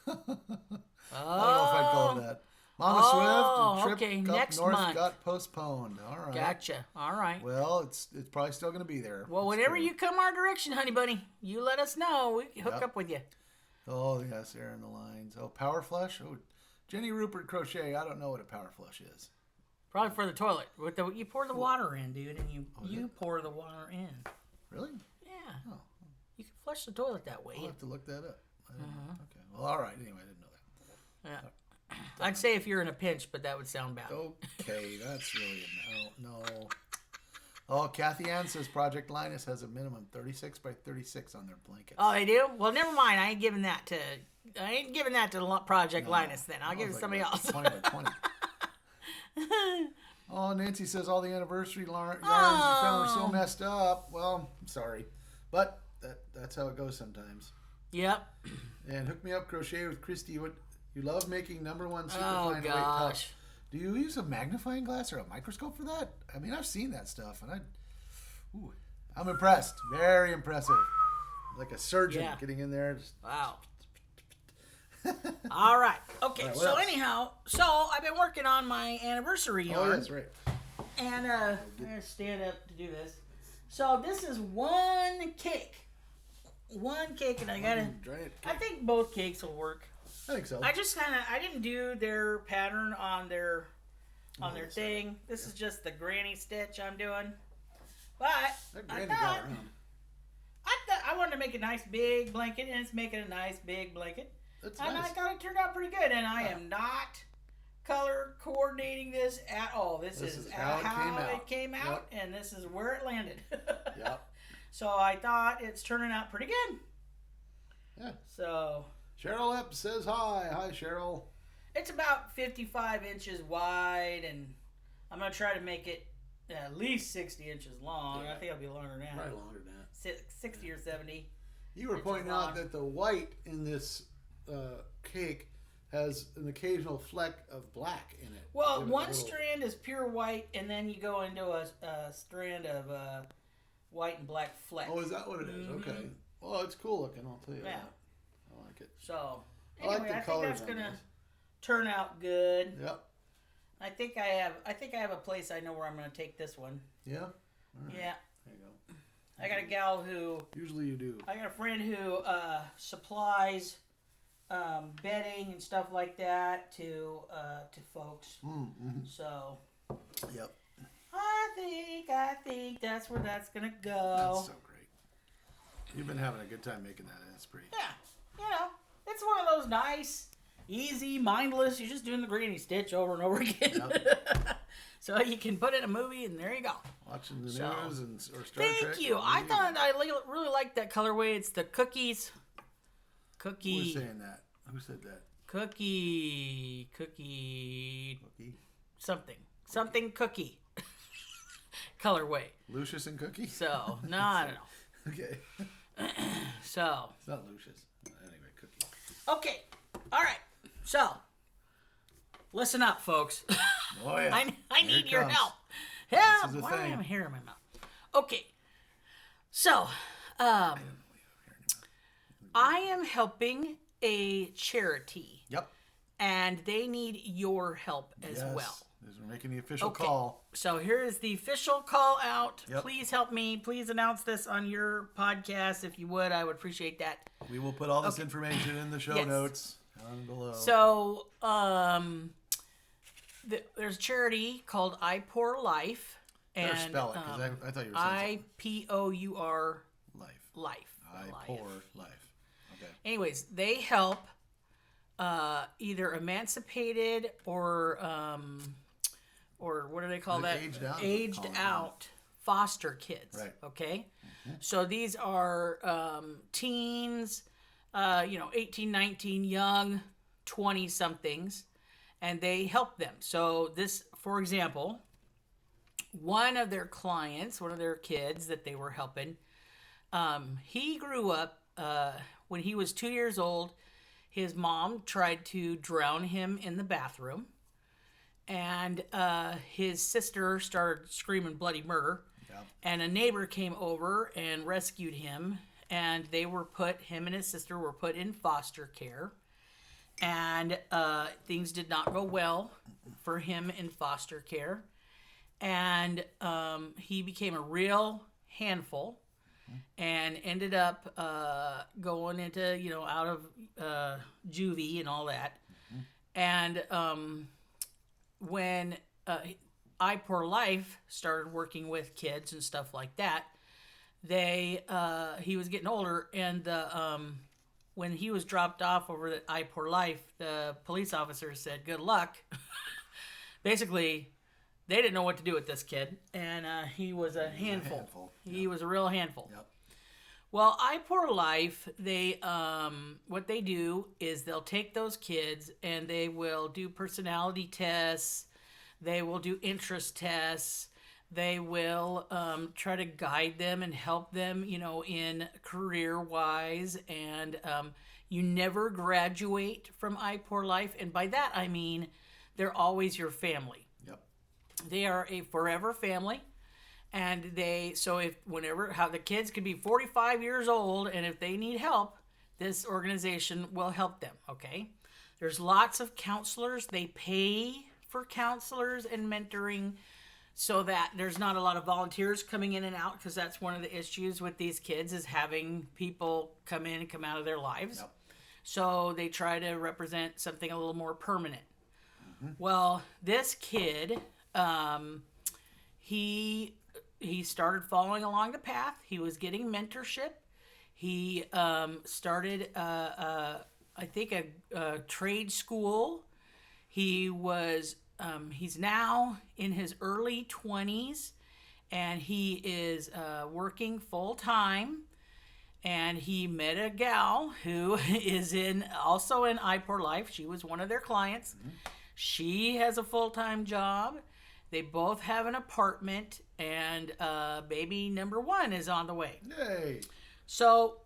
[SPEAKER 1] I don't know if I'd call it that. Mama Swift and Trip
[SPEAKER 2] next
[SPEAKER 1] North
[SPEAKER 2] month
[SPEAKER 1] got postponed. All right.
[SPEAKER 2] Gotcha. All right.
[SPEAKER 1] Well, it's probably still going to be there.
[SPEAKER 2] Well, whenever you come our direction, honey bunny, you let us know. We can hook up with you.
[SPEAKER 1] Oh, yes, there in the lines. Oh, Power Flush? Oh, Jenny Rupert Crochet. I don't know what a Power Flush is.
[SPEAKER 2] Probably for the toilet. You pour the water in, dude, and you pour the water in.
[SPEAKER 1] Really?
[SPEAKER 2] Yeah.
[SPEAKER 1] Oh.
[SPEAKER 2] You can flush the toilet that way.
[SPEAKER 1] I'll have to look that up. Okay. Well, all right. Anyway, I didn't know that.
[SPEAKER 2] Yeah. I'd say if you're in a pinch, but that would sound bad.
[SPEAKER 1] Okay, that's really no. Oh, Kathy Ann says Project Linus has a minimum 36 by 36 on their blankets.
[SPEAKER 2] Oh, they do? Well, never mind. I ain't giving that to Project Linus then. I'll give it to somebody else.
[SPEAKER 1] 20 by 20. Oh, Nancy says all the anniversary yarns you found were so messed up. Well, I'm sorry, but that's how it goes sometimes.
[SPEAKER 2] Yep.
[SPEAKER 1] And Hook Me Up Crochet with Christy. What you love making #1 super fine weight touch. Do you use a magnifying glass or a microscope for that? I mean, I've seen that stuff, and I'm impressed. Very impressive. Like a surgeon getting in there.
[SPEAKER 2] Wow. All right. Okay. So anyhow, I've been working on my anniversary yarn.
[SPEAKER 1] Oh, that's right.
[SPEAKER 2] And I'm gonna stand up to do this. So this is one cake, and I think both cakes will work.
[SPEAKER 1] I think so.
[SPEAKER 2] I didn't do their pattern on their thing. This is just the granny stitch I'm doing. But
[SPEAKER 1] That Granny got around.
[SPEAKER 2] I wanted to make a nice big blanket, and it's making a nice big blanket.
[SPEAKER 1] That's
[SPEAKER 2] and
[SPEAKER 1] nice.
[SPEAKER 2] I thought it turned out pretty good. And I am not color coordinating this at all. This is how it came out, and this is where it landed.
[SPEAKER 1] Yep.
[SPEAKER 2] So I thought it's turning out pretty good.
[SPEAKER 1] Yeah.
[SPEAKER 2] So
[SPEAKER 1] Cheryl Epps says hi. Hi, Cheryl.
[SPEAKER 2] it's about 55 inches wide, and I'm going to try to make it at least 60 inches long.
[SPEAKER 1] Yeah.
[SPEAKER 2] I think it'll be longer than that.
[SPEAKER 1] Probably longer than that.
[SPEAKER 2] 60 or 70.
[SPEAKER 1] You were pointing out that the white in this cake has an occasional fleck of black in it.
[SPEAKER 2] Well, one strand is pure white, and then you go into a strand of white and black fleck.
[SPEAKER 1] Oh, is that what it is?
[SPEAKER 2] Mm-hmm.
[SPEAKER 1] Okay. Well, it's cool looking, I'll tell you
[SPEAKER 2] Yeah.
[SPEAKER 1] that. I like it.
[SPEAKER 2] So,
[SPEAKER 1] I like
[SPEAKER 2] anyway,
[SPEAKER 1] the
[SPEAKER 2] I think
[SPEAKER 1] colors
[SPEAKER 2] that's
[SPEAKER 1] on
[SPEAKER 2] going to
[SPEAKER 1] this.
[SPEAKER 2] turn out good.
[SPEAKER 1] Yep.
[SPEAKER 2] I think I have a place I know where I'm going to take this one.
[SPEAKER 1] Yeah? All right.
[SPEAKER 2] Yeah.
[SPEAKER 1] There you go.
[SPEAKER 2] I got a gal who...
[SPEAKER 1] Usually you do.
[SPEAKER 2] I got a friend who supplies bedding and stuff like that to folks.
[SPEAKER 1] Mm-hmm.
[SPEAKER 2] So
[SPEAKER 1] Yep.
[SPEAKER 2] I think that's where that's gonna go.
[SPEAKER 1] That's so great. You've been having a good time making that. That's pretty.
[SPEAKER 2] Yeah, it's one of those nice, easy, mindless. You're just doing the granny stitch over and over again.
[SPEAKER 1] Yep.
[SPEAKER 2] So you can put it in a movie, and there you go.
[SPEAKER 1] Watching the news or Star Trek.
[SPEAKER 2] Thank you. I thought I really liked that colorway. It's the cookies.
[SPEAKER 1] Who was saying that? Who said that?
[SPEAKER 2] Cookie. Something cookie. Colorway.
[SPEAKER 1] Lucius and Cookie?
[SPEAKER 2] So, no, I don't know.
[SPEAKER 1] Okay.
[SPEAKER 2] So.
[SPEAKER 1] It's not Lucius. Anyway, Cookie.
[SPEAKER 2] Okay. All right. So, listen up, folks.
[SPEAKER 1] Oh, yeah.
[SPEAKER 2] I need your help.
[SPEAKER 1] This is a
[SPEAKER 2] Why
[SPEAKER 1] thing.
[SPEAKER 2] am I hair in my mouth? Okay. So, I am helping a charity.
[SPEAKER 1] Yep.
[SPEAKER 2] And they need your help as well.
[SPEAKER 1] We're making the official call.
[SPEAKER 2] So here is the official call out.
[SPEAKER 1] Yep.
[SPEAKER 2] Please help me. Please announce this on your podcast if you would. I would appreciate that.
[SPEAKER 1] We will put all this information in the show notes down below.
[SPEAKER 2] So there's a charity called I Pour Life. And
[SPEAKER 1] spell it, because I thought you were saying
[SPEAKER 2] IPOUR
[SPEAKER 1] Life. I pour life. Okay.
[SPEAKER 2] Anyways, they help either emancipated or what do they call that? Aged out foster kids.
[SPEAKER 1] Right.
[SPEAKER 2] Okay. Mm-hmm. So these are teens, 18, 19, young, 20 somethings, and they help them. So this, for example, one of their kids that they were helping, he grew up when he was 2 years old. His mom tried to drown him in the bathroom, and his sister started screaming bloody murder. Yep. And a neighbor came over and rescued him, and him and his sister were put in foster care, and things did not go well for him in foster care, and he became a real handful. And ended up going into, out of juvie and all that. Mm-hmm. And when I Pour Life started working with kids and stuff like that, he was getting older, and when he was dropped off over at I Pour Life, the police officer said, "Good luck." Basically, they didn't know what to do with this kid, and he was a handful. He was a real handful. Yep. Well, I Pour Life, what they do is they'll take those kids and they will do personality tests. They will do interest tests. They will try to guide them and help them, in career-wise. And you never graduate from I Pour Life. And by that, I mean they're always your family. They are a forever family, and the kids could be 45 years old, and if they need help, this organization will help them, okay? There's lots of counselors. They pay for counselors and mentoring so that there's not a lot of volunteers coming in and out, because that's one of the issues with these kids is having people come in and come out of their lives. Yep. So they try to represent something a little more permanent. Mm-hmm. Well, this kid... he he started following along the path. He was getting mentorship. He started, I think, a trade school. He was, he's now in his early 20s, and he is working full time. And he met a gal who is also in iPour Life. She was one of their clients. Mm-hmm. She has a full-time job. They both have an apartment, and baby number 1 is on the way.
[SPEAKER 1] Yay!
[SPEAKER 2] So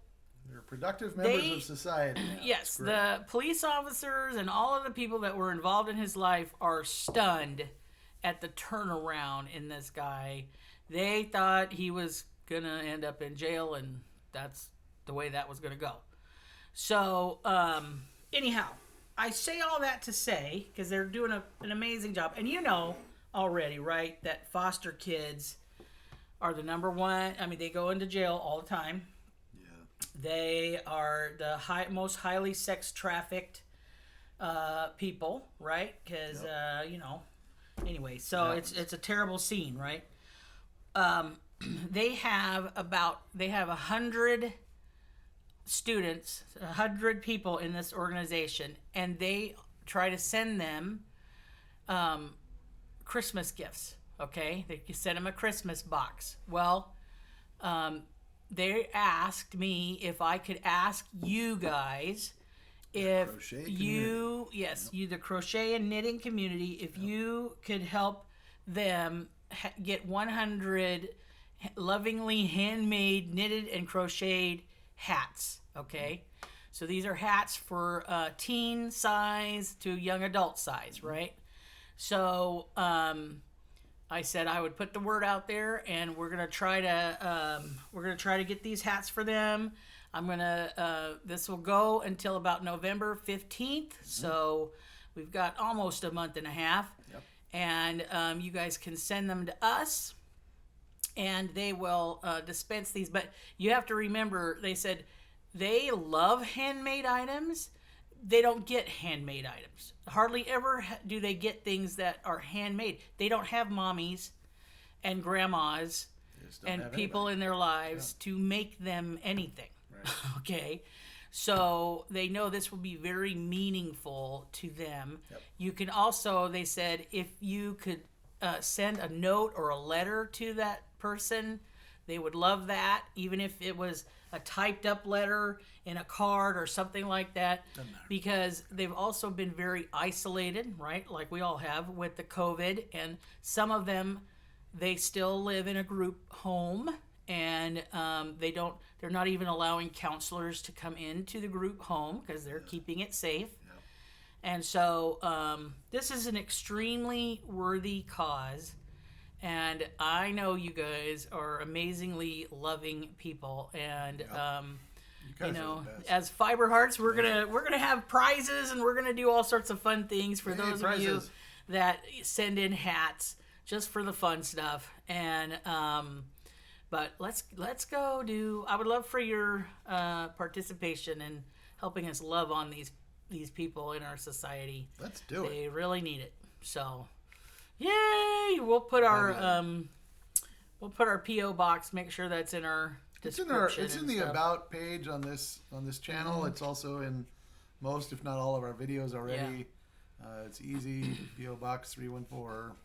[SPEAKER 1] they're productive members of society now.
[SPEAKER 2] Yes, the police officers and all of the people that were involved in his life are stunned at the turnaround in this guy. They thought he was going to end up in jail, and that's the way that was going to go. So, anyhow, I say all that to say, because they're doing an amazing job. And you know already, right, that foster kids are the number one. I mean, they go into jail all the time. Yeah. They are the most highly sex trafficked people, right? Because, you know, anyway, so it's a terrible scene, right? They have 100 students, 100 people in this organization, and they try to send them Christmas gifts. Okay, they send them a Christmas box. Well, they asked me if I could ask you guys if you, you, the crochet and knitting community, if you could help them get 100 lovingly handmade, knitted and crocheted hats. Okay, so these are hats for teen size to young adult size, right? So I said I would put the word out there, and we're gonna try to get these hats for them. I'm gonna this will go until about November 15th, so we've got almost a month and a half. Yep. And you guys can send them to us, and they will dispense these. But you have to remember, they said they love handmade items. They don't get handmade items. Hardly ever do they get things that are handmade. They don't have mommies and grandmas and people in their lives to make them anything. Right. Okay? So they know this will be very meaningful to them. Yep. You can also, they said, if you could send a note or a letter to that person, they would love that, even if it was a typed up letter in a card or something like that, because they've also been very isolated, right? Like we all have with the COVID, and some of them, they still live in a group home, and they're not even allowing counselors to come into the group home because they're keeping it safe. Yeah. And so this is an extremely worthy cause. And I know you guys are amazingly loving people, and you know, as Fiber Hearts, we're gonna have prizes, and we're gonna do all sorts of fun things for those of you that send in hats just for the fun stuff. And but let's go do. I would love for your participation in helping us love on these people in our society. Let's do it. They really need it. So. Yay! We'll put our PO box. Make sure that's in our description.
[SPEAKER 1] It's in the about page on this channel. Mm-hmm. It's also in most, if not all, of our videos already. Yeah. It's easy. PO box 314.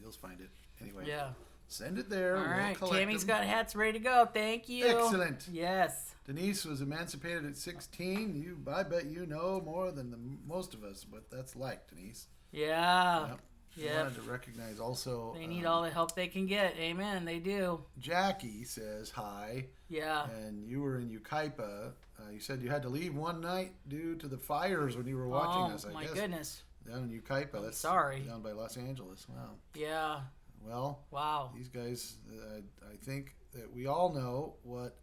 [SPEAKER 1] You'll find it anyway. Yeah. Send it there.
[SPEAKER 2] All right. Tammy's got hats ready to go. Thank you.
[SPEAKER 1] Excellent.
[SPEAKER 2] Yes.
[SPEAKER 1] Denise was emancipated at 16. I bet you know more than most of us what that's like, Denise.
[SPEAKER 2] Yeah. Yep.
[SPEAKER 1] I wanted to recognize also...
[SPEAKER 2] They need all the help they can get. Amen. They do.
[SPEAKER 1] Jackie says hi. Yeah. And you were in Yucaipa. You said you had to leave one night due to the fires when you were watching us, I guess. Oh, my goodness. Down in Yucaipa. That's sorry. Down by Los Angeles. Wow. Yeah. Well, wow. These guys, I think that we all know what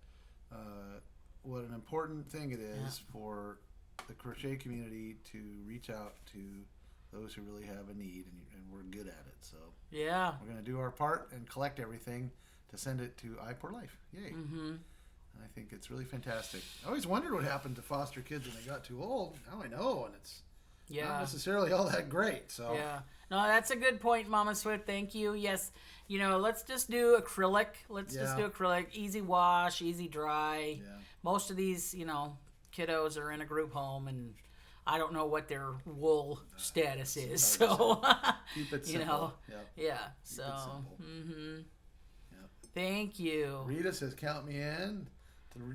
[SPEAKER 1] an important thing it is for the crochet community to reach out to those who really have a need, and we're good at it. So yeah, we're going to do our part and collect everything to send it to iPour Life. Yay. Mm-hmm. I think it's really fantastic. I always wondered what happened to foster kids when they got too old. Now I know, and it's not necessarily all that great. So
[SPEAKER 2] yeah, no, that's a good point, Mama Swift. Thank you. Yes, let's just do acrylic. Let's just do acrylic. Easy wash, easy dry.
[SPEAKER 1] Yeah.
[SPEAKER 2] Most of these, kiddos are in a group home, and I don't know what their wool status is. So
[SPEAKER 1] keep it simple.
[SPEAKER 2] Yeah.
[SPEAKER 1] So. Yep.
[SPEAKER 2] Thank you.
[SPEAKER 1] Rita says, "Count me in."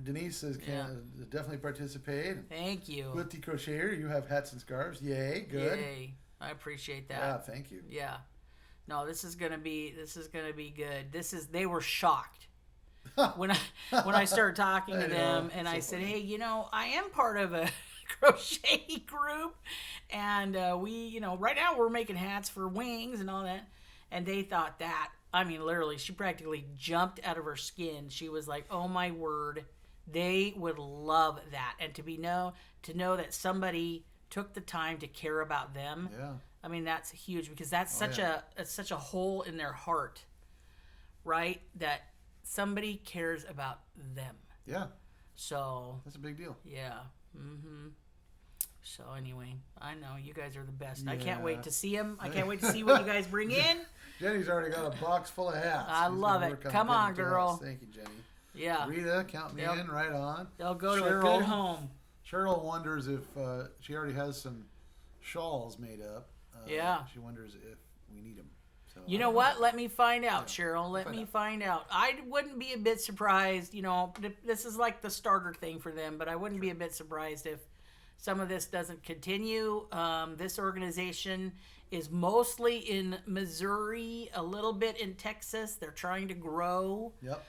[SPEAKER 1] Denise says, "Can definitely participate."
[SPEAKER 2] Thank you.
[SPEAKER 1] Quilty Crocheter, you have hats and scarves. Yay, good.
[SPEAKER 2] Yay. I appreciate that.
[SPEAKER 1] Yeah, thank you.
[SPEAKER 2] Yeah. No, this is gonna be good. They were shocked when I started talking to them, and I said, "Hey, I am part of a crochet group, and we, right now we're making hats for wings and all that," and they thought that. I mean, literally, she practically jumped out of her skin. She was like, "Oh my word, they would love that," and to know that somebody took the time to care about them.
[SPEAKER 1] Yeah.
[SPEAKER 2] I mean, that's huge, because that's such a hole in their heart, right? That somebody cares about them.
[SPEAKER 1] Yeah.
[SPEAKER 2] So
[SPEAKER 1] that's a big deal.
[SPEAKER 2] Yeah. Mm-hmm. So anyway, I know you guys are the best. Yeah. I can't wait to see them. I can't wait to see what you guys bring in.
[SPEAKER 1] Jenny's already got a box full of hats.
[SPEAKER 2] I love it. Come on, girl.
[SPEAKER 1] Thank you, Jenny.
[SPEAKER 2] Yeah.
[SPEAKER 1] Rita, count me in. Right on.
[SPEAKER 2] They'll go to a good home.
[SPEAKER 1] Cheryl wonders if she already has some shawls made up. She wonders if we need them. So,
[SPEAKER 2] you know what? Let me find out, Cheryl. Let me find out. I wouldn't be a bit surprised. This is like the starter thing for them, but I wouldn't be a bit surprised if some of this doesn't continue. This organization is mostly in Missouri, a little bit in Texas. They're trying to grow.
[SPEAKER 1] Yep.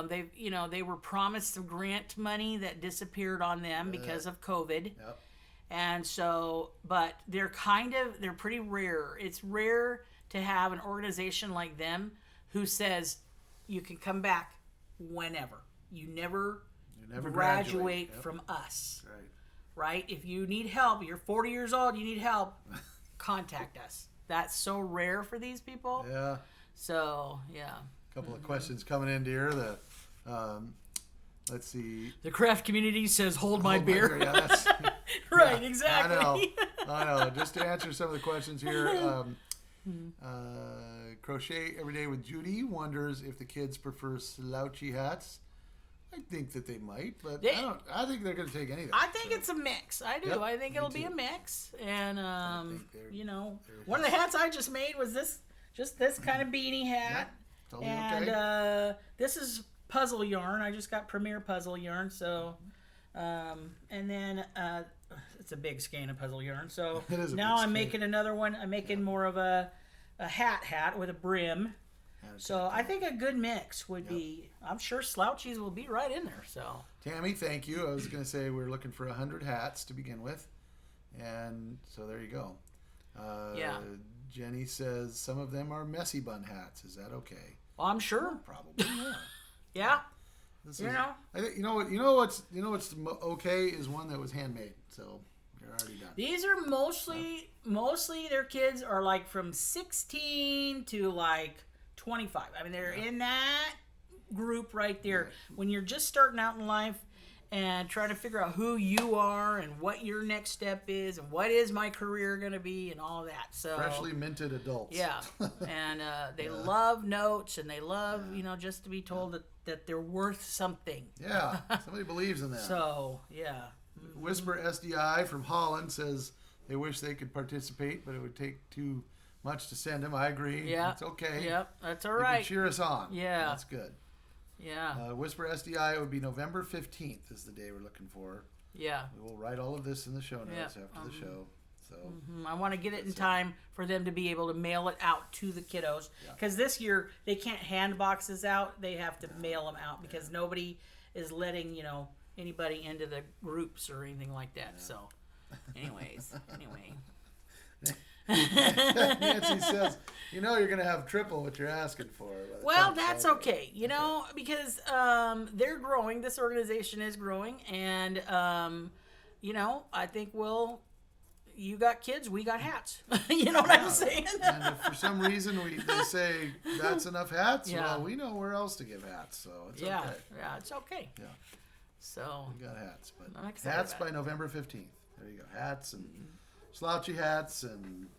[SPEAKER 2] They were promised some grant money that disappeared on them because of COVID.
[SPEAKER 1] Yep.
[SPEAKER 2] And so, but they're pretty rare. It's rare to have an organization like them who says you can come back whenever. You never graduate from us. Right? If you need help, you're 40 years old, you need help, contact us. That's so rare for these people.
[SPEAKER 1] Yeah.
[SPEAKER 2] So, yeah.
[SPEAKER 1] A couple of questions coming in, dear. Let's see.
[SPEAKER 2] The craft community says, hold my beer.
[SPEAKER 1] Yeah,
[SPEAKER 2] right, exactly.
[SPEAKER 1] I know. Just to answer some of the questions here. Crochet Every Day with Judy wonders if the kids prefer slouchy hats. I think that they might, but I think they're going to take anything.
[SPEAKER 2] I think it's a mix. I do. Yep, I think it'll be a mix. And, one of the hats I just made was this kind of beanie hat.
[SPEAKER 1] Yep, totally and
[SPEAKER 2] okay. This is puzzle yarn. I just got Premier puzzle yarn. So, and then it's a big skein of puzzle yarn. So now I'm making another one. I'm making more of a hat with a brim. So I think a good mix would be. I'm sure slouchies will be right in there. So
[SPEAKER 1] Tammy, thank you. I was going to say we're looking for 100 hats to begin with, and so there you go. Jenny says some of them are messy bun hats. Is that okay?
[SPEAKER 2] Well, I'm sure.
[SPEAKER 1] Probably.
[SPEAKER 2] Yeah.
[SPEAKER 1] I think you know what's okay is one that was handmade. So you're already done.
[SPEAKER 2] These are mostly their kids are like from 16 to like 25. I mean, they're in that group right there. When you're just starting out in life and trying to figure out who you are and what your next step is and what is my career going to be and all that. So
[SPEAKER 1] freshly minted adults.
[SPEAKER 2] Yeah. And they love notes and they love, just to be told that they're worth something.
[SPEAKER 1] Yeah. Somebody believes in that.
[SPEAKER 2] So, yeah.
[SPEAKER 1] Mm-hmm. Whisper SDI from Holland says they wish they could participate, but it would take too much to send them. I agree. Yeah. It's okay.
[SPEAKER 2] Yep. That's all right.
[SPEAKER 1] You can cheer us on.
[SPEAKER 2] Yeah.
[SPEAKER 1] That's good.
[SPEAKER 2] Yeah.
[SPEAKER 1] Whisper SDI would be November 15th is the day we're looking for.
[SPEAKER 2] Yeah.
[SPEAKER 1] We will write all of this in the show notes after the show. So
[SPEAKER 2] I want to get it in time for them to be able to mail it out to the kiddos. Because this year they can't hand boxes out. They have to mail them out because nobody is letting, anybody into the groups or anything like that. Yeah. So anyway.
[SPEAKER 1] Nancy says, you're going to have triple what you're asking for.
[SPEAKER 2] Well, that's okay, because they're growing. This organization is growing, and I think you got kids, we got hats. You know what I'm saying?
[SPEAKER 1] And if for some reason they say that's enough hats, well, we know where else to give hats, so it's okay.
[SPEAKER 2] Yeah, it's okay.
[SPEAKER 1] Yeah.
[SPEAKER 2] So
[SPEAKER 1] we got hats, but hats by November 15th. There you go, hats and slouchy hats and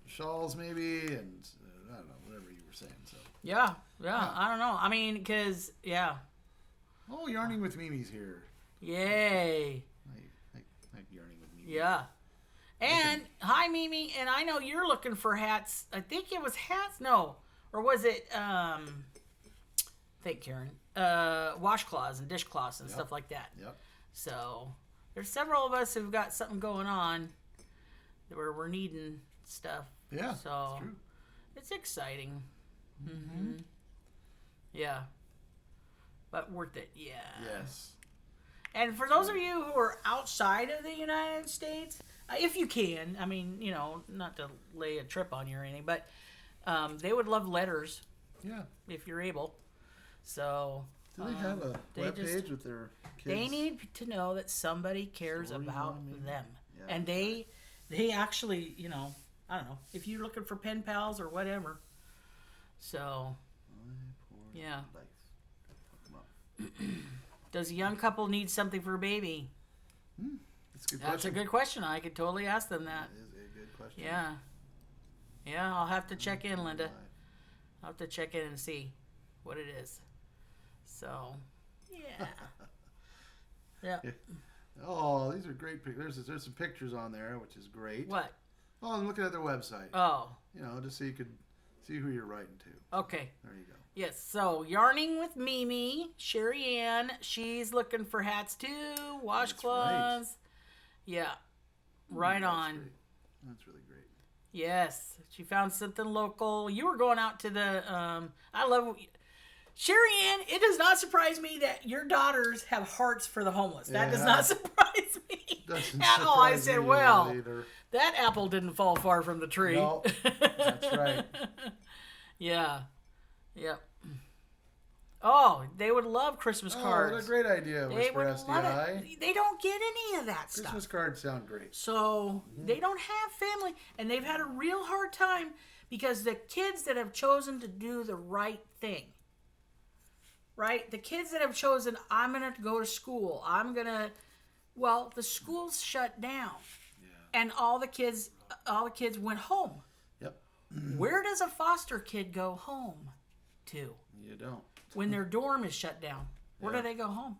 [SPEAKER 1] shawls maybe, and I don't know, whatever you were saying. So
[SPEAKER 2] Yeah. I don't know. I mean, because
[SPEAKER 1] oh, Yarning with Mimi's here.
[SPEAKER 2] Yay.
[SPEAKER 1] Like Yarning with Mimi.
[SPEAKER 2] Yeah. And hi, Mimi. And I know you're looking for hats. I think it was hats. No, or was it? Thank Karen. Washcloths and dishcloths and stuff like that.
[SPEAKER 1] Yep.
[SPEAKER 2] So there's several of us who've got something going on where we're needing stuff.
[SPEAKER 1] Yeah.
[SPEAKER 2] So
[SPEAKER 1] it's true.
[SPEAKER 2] it's exciting. Mm-hmm. Yeah. But worth it. Yeah.
[SPEAKER 1] Yes.
[SPEAKER 2] And for those of you who are outside of the United States, if you can, I mean, you know, not to lay a trip on you or anything, but they would love letters.
[SPEAKER 1] Yeah.
[SPEAKER 2] If you're able. So.
[SPEAKER 1] Do they have a web page with their kids?
[SPEAKER 2] They need to know that somebody cares about them.
[SPEAKER 1] Yeah,
[SPEAKER 2] And they actually, you know, I don't know, if you're looking for pen pals or whatever. So. Yeah. Does a young couple need something for a baby?
[SPEAKER 1] That's a good
[SPEAKER 2] That's
[SPEAKER 1] question.
[SPEAKER 2] a good question. I could totally ask them that.
[SPEAKER 1] That is a good question.
[SPEAKER 2] Yeah. Yeah, I'll have to check in, Linda. I'll have to check in and see what it is. So, yeah. Yeah.
[SPEAKER 1] Oh, these are great pictures. There's some pictures on there, which is great.
[SPEAKER 2] What?
[SPEAKER 1] Oh, I'm looking at their website.
[SPEAKER 2] Oh.
[SPEAKER 1] You know, just so you could see who you're writing to.
[SPEAKER 2] Okay.
[SPEAKER 1] There you go.
[SPEAKER 2] Yes, so Yarning with Mimi, Sherry Ann, she's looking for hats too, washcloths.
[SPEAKER 1] Right.
[SPEAKER 2] Yeah, right on.
[SPEAKER 1] Great. That's really great.
[SPEAKER 2] Yes, she found something local. You were going out to the, I love, Sherry Ann, it does not surprise me that your daughters have hearts for the homeless. That does not surprise me at all. I said, well, that apple didn't fall far from the tree.
[SPEAKER 1] No, that's right.
[SPEAKER 2] Yeah. Yep. Oh, they would love Christmas cards.
[SPEAKER 1] Oh, what a great idea,
[SPEAKER 2] They
[SPEAKER 1] Whisper
[SPEAKER 2] would love
[SPEAKER 1] SDI.
[SPEAKER 2] it. They don't get any of that stuff.
[SPEAKER 1] Christmas cards sound great.
[SPEAKER 2] So they don't have family, and they've had a real hard time because the kids that have chosen to do the right thing, right? The kids that have chosen, I'm going to go to school. Well, the school's shut down, and all the kids went home.
[SPEAKER 1] Yep.
[SPEAKER 2] Where does a foster kid go home to?
[SPEAKER 1] You don't.
[SPEAKER 2] When their dorm is shut down, where do they go home?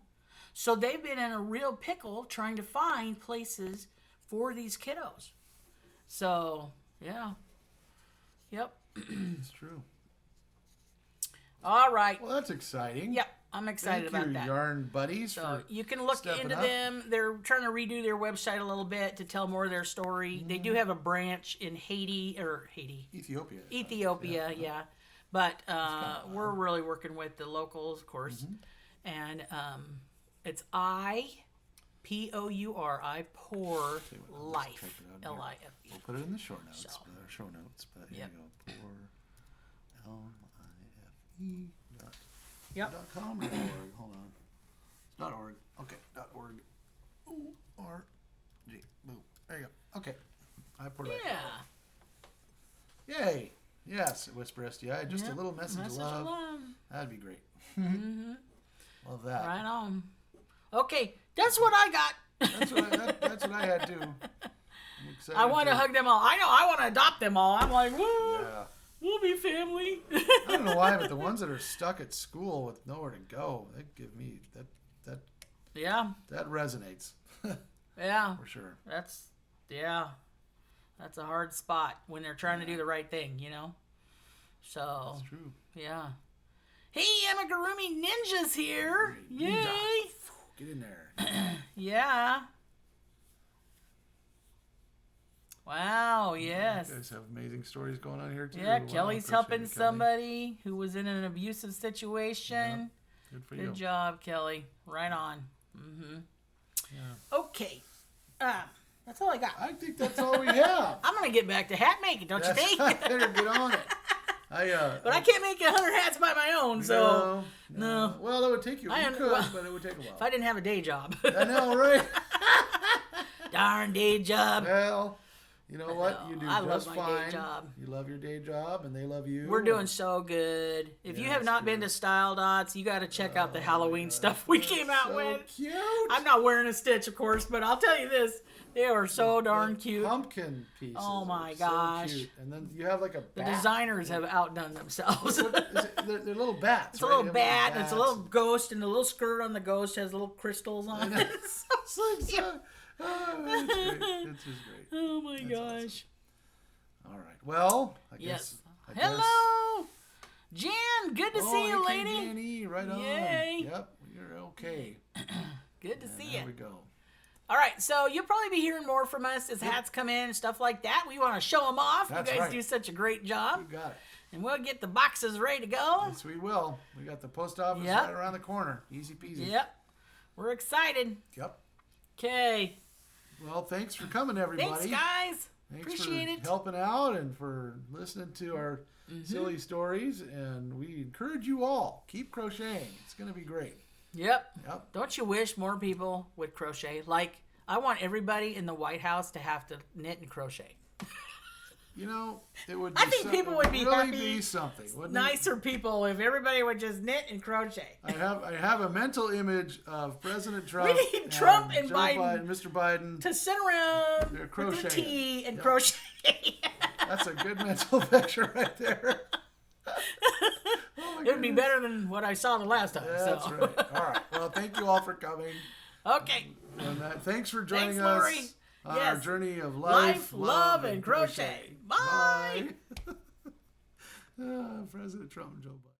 [SPEAKER 2] So they've been in a real pickle trying to find places for these kiddos. So, yeah. Yep.
[SPEAKER 1] It's true.
[SPEAKER 2] All right.
[SPEAKER 1] Well, that's exciting.
[SPEAKER 2] Yep. I'm excited about that.
[SPEAKER 1] Yarn buddies.
[SPEAKER 2] So you can look into them. They're trying to redo their website a little bit to tell more of their story. They do have a branch in Ethiopia. Ethiopia, yeah. But we're really working with the locals, of course. And it's IPOUR, pour life, LIFE.
[SPEAKER 1] We'll put it in the show notes. But here you go. Pour LIFE. .com or .org? Hold on. It's .org. Okay. .org. O-R-G. Boom. There you go. Okay. I poured life.
[SPEAKER 2] Yeah.
[SPEAKER 1] Yay. Yes, Whisper SDI. Just a little message of love. That'd be great. Love that.
[SPEAKER 2] Right on. Okay, that's what I got.
[SPEAKER 1] That's what I had too.
[SPEAKER 2] I want to hug them all. I know. I want to adopt them all. I'm like, woo.
[SPEAKER 1] Yeah.
[SPEAKER 2] We'll be family.
[SPEAKER 1] I don't know why, but the ones that are stuck at school with nowhere to go, they give me that.
[SPEAKER 2] Yeah.
[SPEAKER 1] That resonates.
[SPEAKER 2] Yeah.
[SPEAKER 1] For sure.
[SPEAKER 2] That's a hard spot when they're trying to do the right thing, you know? So.
[SPEAKER 1] That's true.
[SPEAKER 2] Yeah. Hey, Amigurumi Ninja's here. Yay.
[SPEAKER 1] Ninja. Get in there.
[SPEAKER 2] Yeah. Wow, yes.
[SPEAKER 1] You guys have amazing stories going on here, too.
[SPEAKER 2] Yeah,
[SPEAKER 1] Wow,
[SPEAKER 2] Kelly's helping somebody who was in an abusive situation.
[SPEAKER 1] Yeah. Good for you.
[SPEAKER 2] Good job, Kelly. Right on. Mm-hmm.
[SPEAKER 1] Yeah.
[SPEAKER 2] Okay. That's all I got.
[SPEAKER 1] I think that's all we have.
[SPEAKER 2] I'm going to get back to hat making, don't you think?
[SPEAKER 1] I better get on it.
[SPEAKER 2] But I can't make 100 hats by my own, so... No.
[SPEAKER 1] Well, that would take you. You could, but it would take a while.
[SPEAKER 2] If I didn't have a day job.
[SPEAKER 1] I know, right?
[SPEAKER 2] Darn day job.
[SPEAKER 1] Well... You know what? You do
[SPEAKER 2] I
[SPEAKER 1] just
[SPEAKER 2] love my
[SPEAKER 1] fine.
[SPEAKER 2] day job.
[SPEAKER 1] You love your day job, and they love you.
[SPEAKER 2] We're doing so good. If you have not been to Style Dots, you got to check out the Halloween stuff we came out with.
[SPEAKER 1] Cute.
[SPEAKER 2] I'm not wearing a stitch, of course, but I'll tell you this: they are so darn cute.
[SPEAKER 1] Pumpkin pieces.
[SPEAKER 2] Oh my
[SPEAKER 1] are
[SPEAKER 2] gosh!
[SPEAKER 1] So cute. And then you have like a bat.
[SPEAKER 2] The designers have outdone themselves.
[SPEAKER 1] They're little bats.
[SPEAKER 2] It's a little bat, and it's a little ghost, and the little skirt on the ghost has little crystals on it. It's so cute.
[SPEAKER 1] It's great. It's just great.
[SPEAKER 2] Oh my
[SPEAKER 1] That's
[SPEAKER 2] gosh.
[SPEAKER 1] Awesome. All right. Well, I guess.
[SPEAKER 2] Hello, Jen. Good to see you, lady.
[SPEAKER 1] Jenny, right on.
[SPEAKER 2] Yay.
[SPEAKER 1] Yep, you're okay.
[SPEAKER 2] Good to see you.
[SPEAKER 1] There we go.
[SPEAKER 2] All right, so you'll probably be hearing more from us as hats come in and stuff like that. We want to show them off.
[SPEAKER 1] That's
[SPEAKER 2] you guys
[SPEAKER 1] right.
[SPEAKER 2] do such a great job.
[SPEAKER 1] You got it.
[SPEAKER 2] And we'll get the boxes ready to go.
[SPEAKER 1] Yes, we will. We got the post office right around the corner. Easy peasy.
[SPEAKER 2] Yep. We're excited.
[SPEAKER 1] Yep.
[SPEAKER 2] Okay.
[SPEAKER 1] Well, thanks for coming, everybody.
[SPEAKER 2] Thanks, guys.
[SPEAKER 1] Thanks
[SPEAKER 2] Appreciate
[SPEAKER 1] for
[SPEAKER 2] it.
[SPEAKER 1] helping out and for listening to our silly stories. And we encourage you all, keep crocheting. It's going to be great.
[SPEAKER 2] Yep.
[SPEAKER 1] Yep.
[SPEAKER 2] Don't you wish more people would crochet? Like, I want everybody in the White House to have to knit and crochet.
[SPEAKER 1] You know, it would.
[SPEAKER 2] I think people would be
[SPEAKER 1] really
[SPEAKER 2] happy.
[SPEAKER 1] Be something. Wouldn't
[SPEAKER 2] Nicer people if everybody would just knit and crochet.
[SPEAKER 1] I have a mental image of President Trump.
[SPEAKER 2] We need Trump and
[SPEAKER 1] Joe
[SPEAKER 2] Biden,
[SPEAKER 1] Mr. Biden,
[SPEAKER 2] to sit around
[SPEAKER 1] they're
[SPEAKER 2] with
[SPEAKER 1] crocheting.
[SPEAKER 2] the tea and crochet.
[SPEAKER 1] That's a good mental picture right there.
[SPEAKER 2] It would be better than what I saw the last time.
[SPEAKER 1] That's
[SPEAKER 2] so.
[SPEAKER 1] right. All right. Well, thank you all for coming.
[SPEAKER 2] Okay.
[SPEAKER 1] And thanks for joining
[SPEAKER 2] Lori.
[SPEAKER 1] us on our journey of
[SPEAKER 2] life, love, and crochet. Bye.
[SPEAKER 1] President Trump and Joe Biden.